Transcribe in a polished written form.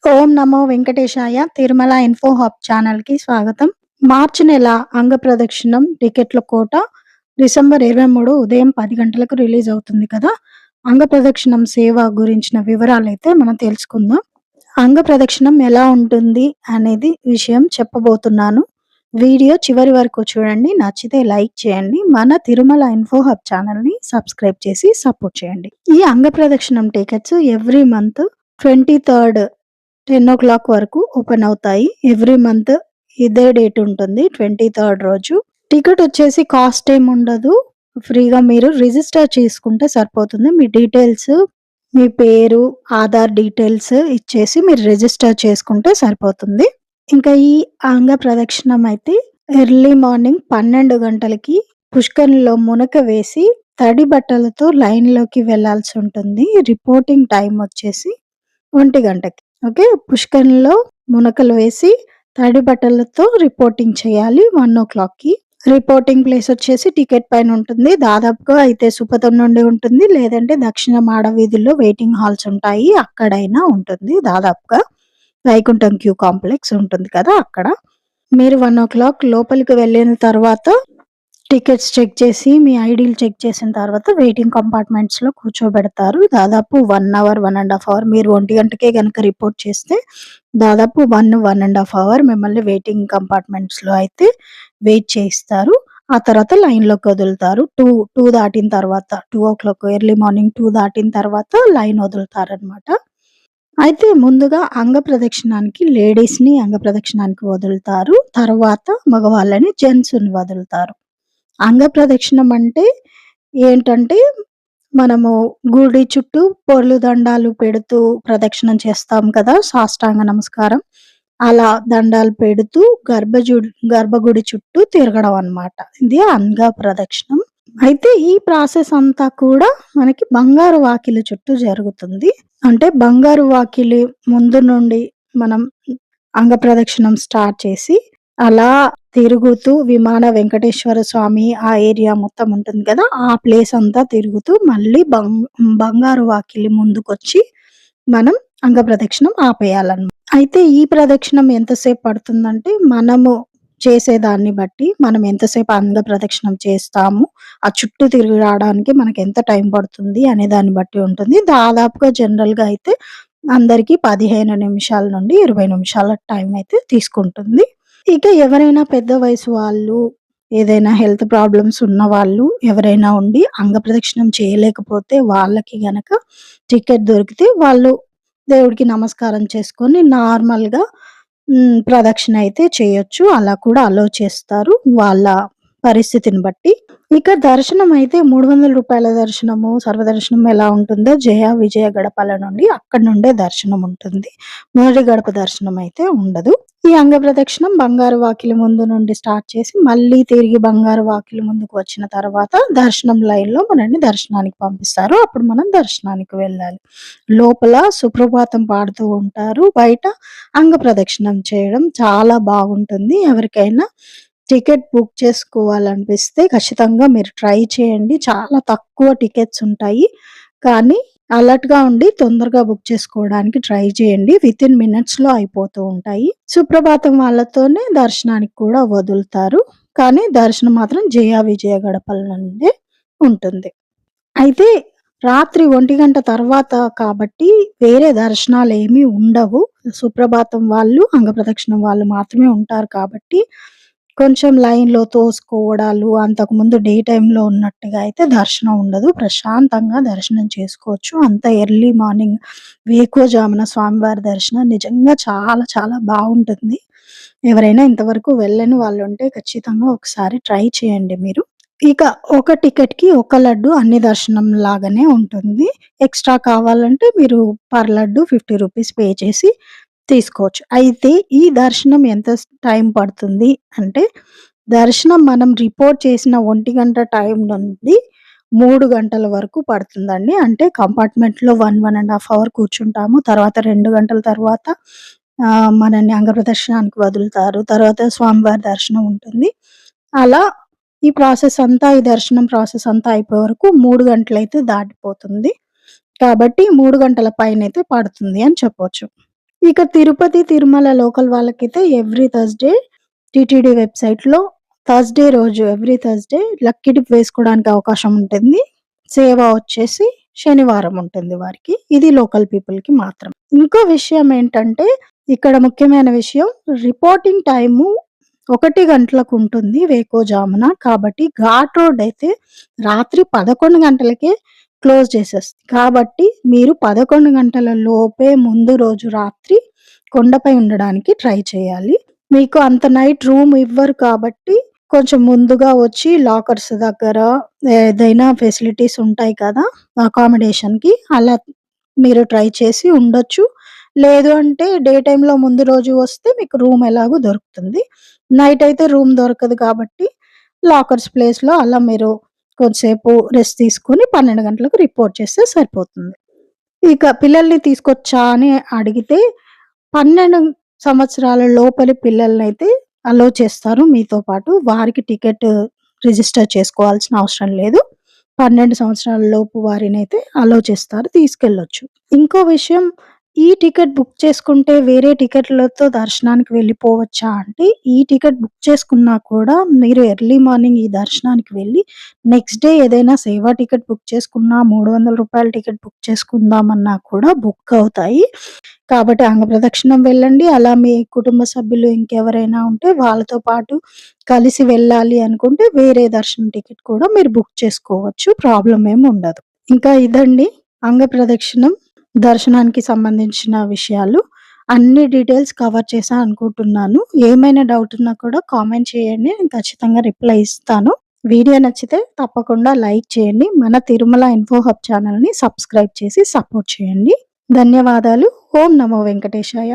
ఓం నమో వెంకటేశాయ! Tirumala info hub ఛానల్‌కి స్వాగతం. మార్చి నెల అంగప్రదక్షిణం టికెట్ల కోట డిసెంబర్ 23 ఉదయం 10 గంటలకు రిలీజ్ అవుతుంది కదా! అంగప్రదక్షిణం సేవ గురించిన వివరాలైతే మనం తెలుసుకుందాం. అంగప్రదక్షిణం ఎలా ఉంటుంది అనేది విషయం చెప్పబోతున్నాను. వీడియో చివరి వరకు చూడండి. నచ్చితే లైక్ చేయండి. మన తిరుమల ఇన్ఫో హబ్ ఛానల్‌ని సబ్స్క్రైబ్ చేసి సపోర్ట్ చేయండి. ఈ అంగప్రదక్షిణం టికెట్స్ ఎవ్రీ మంత్ 23 10:00 వరకు ఓపెన్ అవుతాయి. ఎవ్రీ మంత్ ఇదే డేట్ ఉంటుంది. 23 రోజు. టికెట్ వచ్చేసి కాస్ట్ ఏముండదు. ఫ్రీగా మీరు రిజిస్టర్ చేసుకుంటే సరిపోతుంది. మీ డీటెయిల్స్, మీ పేరు, ఆధార్ డీటెయిల్స్ ఇచ్చేసి మీరు రిజిస్టర్ చేసుకుంటే సరిపోతుంది. ఇంకా ఈ అంగ ప్రదక్షిణం అయితే ఎర్లీ మార్నింగ్ 12 గంటలకి పుష్కరంలో మునక వేసి తడి బట్టలతో లైన్‌లోకి వెళ్ళాల్సి ఉంటుంది. రిపోర్టింగ్ టైమ్ వచ్చేసి 1 గంటకి. ఓకే. పుష్కరంలో మునకలు వేసి తడి బట్టలతో రిపోర్టింగ్ చేయాలి 1:00కి. రిపోర్టింగ్ ప్లేస్ వచ్చేసి టికెట్ పైన ఉంటుంది. దాదాపుగా అయితే సుపథం నుండి ఉంటుంది. లేదంటే దక్షిణ మాడ వీధుల్లో వెయిటింగ్ హాల్స్ ఉంటాయి. అక్కడైనా ఉంటుంది దాదాపుగా. వైకుంఠం క్యూ కాంప్లెక్స్ ఉంటుంది కదా! అక్కడ. మీరు 1:00 లోపలికి వెళ్ళిన తర్వాత టికెట్స్ చెక్ చేసి, మీ ఐడీలు చెక్ చేసిన తర్వాత వెయిటింగ్ కంపార్ట్మెంట్స్‌లో కూర్చోబెడతారు. దాదాపు 1 అవర్, 1 ½ అవర్ మీరు 1 గంటకే గనక రిపోర్ట్ చేస్తే దాదాపు 1, 1 ½ అవర్ మిమ్మల్ని వెయిటింగ్ కంపార్ట్మెంట్స్‌లో అయితే వెయిట్ చేయిస్తారు. ఆ తర్వాత లైన్‌లోకి వదులుతారు. 2 దాటిన తర్వాత 2:00 ఎర్లీ మార్నింగ్ 2 దాటిన తర్వాత లైన్ వదులుతారనమాట. అయితే ముందుగా అంగప్రదక్షిణానికి లేడీస్‌ని అంగప్రదక్షిణానికి వదులుతారు. తర్వాత మగవాళ్ళని జెంట్స్‌ని వదులుతారు. అంగప్రదక్షిణం అంటే ఏంటంటే, మనము గుడి చుట్టూ పొర్లు దండాలు పెడుతూ ప్రదక్షిణం చేస్తాం కదా! సాష్టాంగ నమస్కారం. అలా దండాలు పెడుతూ గర్భగుడి చుట్టూ తిరగడం అన్నమాట. ఇది అంగప్రదక్షిణం. అయితే ఈ ప్రాసెస్ అంతా కూడా మనకి బంగారు వాకిలి చుట్టూ జరుగుతుంది. అంటే బంగారు వాకిలి ముందు నుండి మనం అంగప్రదక్షిణం స్టార్ట్ చేసి, అలా తిరుగుతూ విమాన వెంకటేశ్వర స్వామి ఆ ఏరియా మొత్తం ఉంటుంది కదా! ఆ ప్లేస్ అంతా తిరుగుతూ మళ్ళీ బంగారు వాకిలి ముందుకొచ్చి మనం అంగప్రదక్షిణం ఆపేయాలన్నమాట. అయితే ఈ ప్రదక్షిణం ఎంతసేపు పడుతుందంటే, మనము చేసేదాన్ని బట్టి మనం ఎంతసేపు అంగప్రదక్షిణం చేస్తాము, ఆ చుట్టూ తిరిగి రావడానికి మనకెంత టైం పడుతుంది అనే దాన్ని బట్టి ఉంటుంది. దాదాపుగా జనరల్‌గా అయితే అందరికి 15 నిమిషాల నుండి 20 నిమిషాల టైం అయితే తీసుకుంటుంది. ఇక ఎవరైనా పెద్ద వయసు వాళ్ళు, ఏదైనా హెల్త్ ప్రాబ్లమ్స్ ఉన్నవాళ్ళు ఎవరైనా ఉండి అంగప్రదక్షిణం చేయలేకపోతే వాళ్ళకి గనక టికెట్ దొరికితే వాళ్ళు దేవుడికి నమస్కారం చేసుకొని నార్మల్‌గా ప్రదక్షిణ అయితే చేయొచ్చు. అలా కూడా అలో చేస్తారు వాళ్ళ పరిస్థితిని బట్టి. ఇక దర్శనం అయితే రూ. 300 దర్శనము, సర్వదర్శనం ఎలా ఉంటుందో జయ, విజయ గడపల నుండి అక్కడి నుండే దర్శనం ఉంటుంది. మొదటి గడప దర్శనం అయితే ఉండదు. ఈ అంగప్రదక్షిణం బంగారు వాకిలి ముందు నుండి స్టార్ట్ చేసి, మళ్ళీ తిరిగి బంగారు వాకిలి ముందుకు వచ్చిన తర్వాత దర్శనం లైన్‌లో మనల్ని దర్శనానికి పంపిస్తారు. అప్పుడు మనం దర్శనానికి వెళ్ళాలి. లోపల సుప్రభాతం పాడుతూ ఉంటారు. బయట అంగప్రదక్షిణం చేయడం చాలా బాగుంటుంది. ఎవరికైనా టికెట్ బుక్ చేసుకోవాలనిపిస్తే ఖచ్చితంగా మీరు ట్రై చేయండి. చాలా తక్కువ టికెట్స్ ఉంటాయి. కానీ అలర్ట్‌గా ఉండి తొందరగా బుక్ చేసుకోవడానికి ట్రై చేయండి. వితిన్ మినిట్స్‌లో అయిపోతూ ఉంటాయి. సుప్రభాతం వాళ్ళతోనే దర్శనానికి కూడా వదులుతారు. కానీ దర్శనం మాత్రం జయ, విజయ గడపల నుండే ఉంటుంది. అయితే రాత్రి 1 తర్వాత కాబట్టి వేరే దర్శనాలేమీ ఉండవు. సుప్రభాతం వాళ్ళు, అంగప్రదక్షిణం వాళ్ళు మాత్రమే ఉంటారు కాబట్టి కొంచెం లైన్‌లో తోసుకోవడాలు, అంతకుముందు డే టైమ్‌లో ఉన్నట్టుగా అయితే దర్శనం ఉండదు. ప్రశాంతంగా దర్శనం చేసుకోవచ్చు. అంత ఎర్లీ మార్నింగ్ వేకువజామున స్వామివారి దర్శనం నిజంగా చాలా చాలా బావుంటుంది. ఎవరైనా ఇంతవరకు వెళ్ళని వాళ్ళుంటే ఖచ్చితంగా ఒకసారి ట్రై చేయండి మీరు. ఇక ఒక టికెట్‌కి ఒక లడ్డు అన్ని దర్శనం లాగానే ఉంటుంది. ఎక్స్‌ట్రా కావాలంటే మీరు పర్ లడ్డు రూ. 50 పే చేసి తీసుకోవచ్చు. అయితే ఈ దర్శనం ఎంత టైం పడుతుంది అంటే, దర్శనం మనం రిపోర్ట్ చేసిన 1 టైం నుండి 3 గంటల వరకు పడుతుందండి. అంటే కంపార్ట్మెంట్‌లో 1, 1 ½ అవర్ కూర్చుంటాము. తర్వాత 2 గంటల తర్వాత మనల్ని అంగప్రదక్షిణానికి వదులుతారు. తర్వాత స్వామివారి దర్శనం ఉంటుంది. అలా ఈ ప్రాసెస్ అంతా, ఈ దర్శనం ప్రాసెస్ అంతా అయిపోయే వరకు 3 గంటలైతే దాటిపోతుంది. కాబట్టి 3 గంటల పైనైతే పడుతుంది అని చెప్పొచ్చు. ఇక తిరుపతి, తిరుమల లోకల్ వాళ్ళకైతే ఎవ్రీ థర్స్‌డే టీటీడీ వెబ్‌సైట్‌లో థర్స్‌డే రోజు ఎవ్రీ థర్స్‌డే లక్కీ డిప్ వేసుకోవడానికి అవకాశం ఉంటుంది. సేవ వచ్చేసి శనివారం ఉంటుంది వారికి. ఇది లోకల్ పీపుల్‌కి మాత్రం. ఇంకో విషయం ఏంటంటే ఇక్కడ ముఖ్యమైన విషయం రిపోర్టింగ్ టైము 1 గంటలకు ఉంటుంది వేకువజామున. కాబట్టి ఘాట్ రోడ్ అయితే రాత్రి 11 గంటలకే క్లోజ్ చేసేస్తుంది. కాబట్టి మీరు 11 గంటల లోపే ముందు రోజు రాత్రి కొండపై ఉండడానికి ట్రై చేయాలి. మీకు అంత నైట్ రూమ్ ఇవ్వరు కాబట్టి కొంచెం ముందుగా వచ్చి లాకర్స్ దగ్గర ఏదైనా ఫెసిలిటీస్ ఉంటాయి కదా! అకామిడేషన్‌కి అలా మీరు ట్రై చేసి ఉండొచ్చు. లేదు అంటే డే టైమ్‌లో ముందు రోజు వస్తే మీకు రూమ్ ఎలాగో దొరుకుతుంది. నైట్ అయితే రూమ్ దొరకదు కాబట్టి లాకర్స్ ప్లేస్‌లో అలా మీరు కొద్దిసేపు రెస్ట్ తీసుకొని 12 గంటలకు రిపోర్ట్ చేస్తే సరిపోతుంది. ఇక పిల్లల్ని తీసుకొచ్చా అని అడిగితే 12 సంవత్సరాల లోపలి పిల్లలనైతే అలో చేస్తారు మీతో పాటు. వారికి టికెట్ రిజిస్టర్ చేసుకోవాల్సిన అవసరం లేదు. 12 సంవత్సరాల లోపు వారినైతే అలో చేస్తారు. తీసుకెళ్ళొచ్చు. ఇంకో విషయం ఈ టికెట్ బుక్ చేసుకుంటే వేరే టికెట్‌లతో దర్శనానికి వెళ్ళిపోవచ్చా అంటే, ఈ టికెట్ బుక్ చేసుకున్నా కూడా మీరు ఎర్లీ మార్నింగ్ ఈ దర్శనానికి వెళ్ళి నెక్స్ట్ డే ఏదైనా సేవా టికెట్ బుక్ చేసుకున్నా, రూ. 300 టికెట్ బుక్ చేసుకుందామన్నా కూడా బుక్ అవుతాయి. కాబట్టి అంగప్రదక్షిణం వెళ్ళండి. అలా మీ కుటుంబ సభ్యులు ఇంకెవరైనా ఉంటే వాళ్ళతో పాటు కలిసి వెళ్ళాలి అనుకుంటే వేరే దర్శనం టికెట్ కూడా మీరు బుక్ చేసుకోవచ్చు. ప్రాబ్లమ్ ఏమి ఉండదు. ఇంకా ఇదండి అంగప్రదక్షిణం దర్శనానికి సంబంధించిన విషయాలు. అన్ని డీటెయిల్స్ కవర్ చేశా అనుకుంటున్నాను. ఏమైనా డౌట్ ఉన్నా కూడా కామెంట్ చేయండి. నేను ఖచ్చితంగా రిప్లై ఇస్తాను. వీడియో నచ్చితే తప్పకుండా లైక్ చేయండి. మన తిరుమల ఇన్ఫో హబ్ ఛానల్‌ని సబ్స్క్రైబ్ చేసి సపోర్ట్ చేయండి. ధన్యవాదాలు. ఓం నమో వెంకటేశాయ.